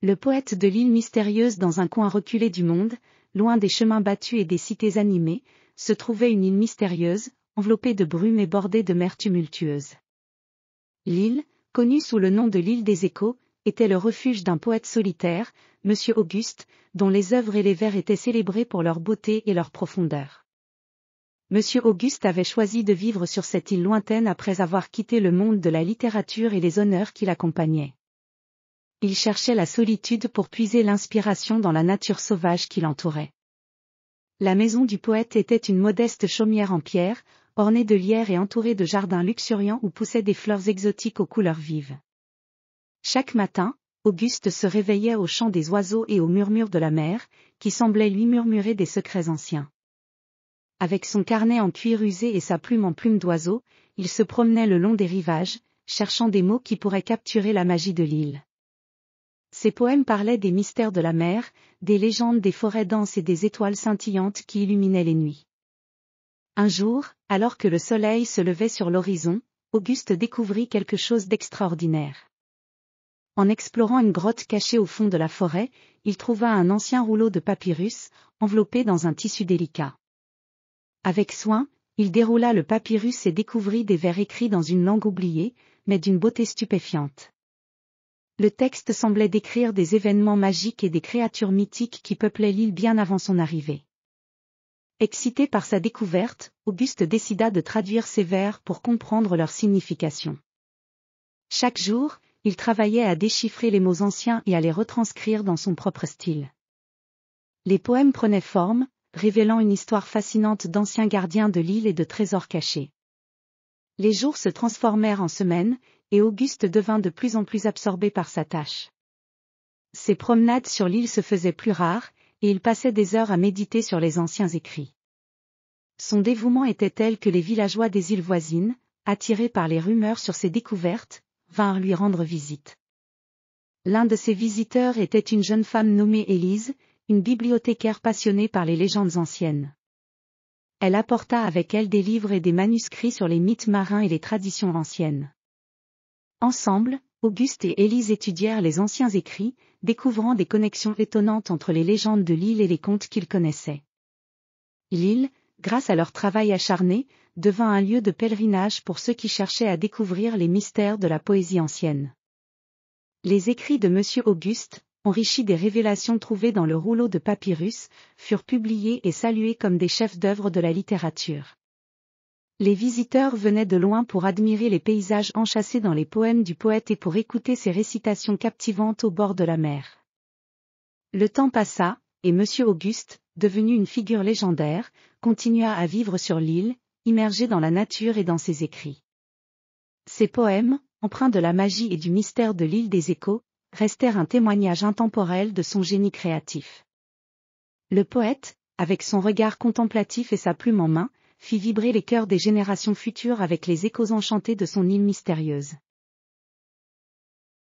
Le poète de l'île mystérieuse dans un coin reculé du monde, loin des chemins battus et des cités animées, se trouvait une île mystérieuse, enveloppée de brume et bordée de mers tumultueuses. L'île, connue sous le nom de l'île des Échos, était le refuge d'un poète solitaire, Monsieur Auguste, dont les œuvres et les vers étaient célébrés pour leur beauté et leur profondeur. Monsieur Auguste avait choisi de vivre sur cette île lointaine après avoir quitté le monde de la littérature et les honneurs qui l'accompagnaient. Il cherchait la solitude pour puiser l'inspiration dans la nature sauvage qui l'entourait. La maison du poète était une modeste chaumière en pierre, ornée de lierre et entourée de jardins luxuriants où poussaient des fleurs exotiques aux couleurs vives. Chaque matin, Auguste se réveillait au chant des oiseaux et au murmure de la mer, qui semblait lui murmurer des secrets anciens. Avec son carnet en cuir usé et sa plume en plume d'oiseau, il se promenait le long des rivages, cherchant des mots qui pourraient capturer la magie de l'île. Ses poèmes parlaient des mystères de la mer, des légendes des forêts denses et des étoiles scintillantes qui illuminaient les nuits. Un jour, alors que le soleil se levait sur l'horizon, Auguste découvrit quelque chose d'extraordinaire. En explorant une grotte cachée au fond de la forêt, il trouva un ancien rouleau de papyrus, enveloppé dans un tissu délicat. Avec soin, il déroula le papyrus et découvrit des vers écrits dans une langue oubliée, mais d'une beauté stupéfiante. Le texte semblait décrire des événements magiques et des créatures mythiques qui peuplaient l'île bien avant son arrivée. Excité par sa découverte, Auguste décida de traduire ces vers pour comprendre leur signification. Chaque jour, il travaillait à déchiffrer les mots anciens et à les retranscrire dans son propre style. Les poèmes prenaient forme, révélant une histoire fascinante d'anciens gardiens de l'île et de trésors cachés. Les jours se transformèrent en semaines, et Auguste devint de plus en plus absorbé par sa tâche. Ses promenades sur l'île se faisaient plus rares, et il passait des heures à méditer sur les anciens écrits. Son dévouement était tel que les villageois des îles voisines, attirés par les rumeurs sur ses découvertes, vinrent lui rendre visite. L'un de ses visiteurs était une jeune femme nommée Élise, une bibliothécaire passionnée par les légendes anciennes. Elle apporta avec elle des livres et des manuscrits sur les mythes marins et les traditions anciennes. Ensemble, Auguste et Élise étudièrent les anciens écrits, découvrant des connexions étonnantes entre les légendes de l'île et les contes qu'ils connaissaient. L'île, grâce à leur travail acharné, devint un lieu de pèlerinage pour ceux qui cherchaient à découvrir les mystères de la poésie ancienne. Les écrits de Monsieur Auguste, enrichis des révélations trouvées dans le rouleau de papyrus, furent publiés et salués comme des chefs-d'œuvre de la littérature. Les visiteurs venaient de loin pour admirer les paysages enchâssés dans les poèmes du poète et pour écouter ses récitations captivantes au bord de la mer. Le temps passa, et Monsieur Auguste, devenu une figure légendaire, continua à vivre sur l'île, immergé dans la nature et dans ses écrits. Ses poèmes, empreints de la magie et du mystère de l'île des Échos, restèrent un témoignage intemporel de son génie créatif. Le poète, avec son regard contemplatif et sa plume en main, fit vibrer les cœurs des générations futures avec les échos enchantés de son île mystérieuse.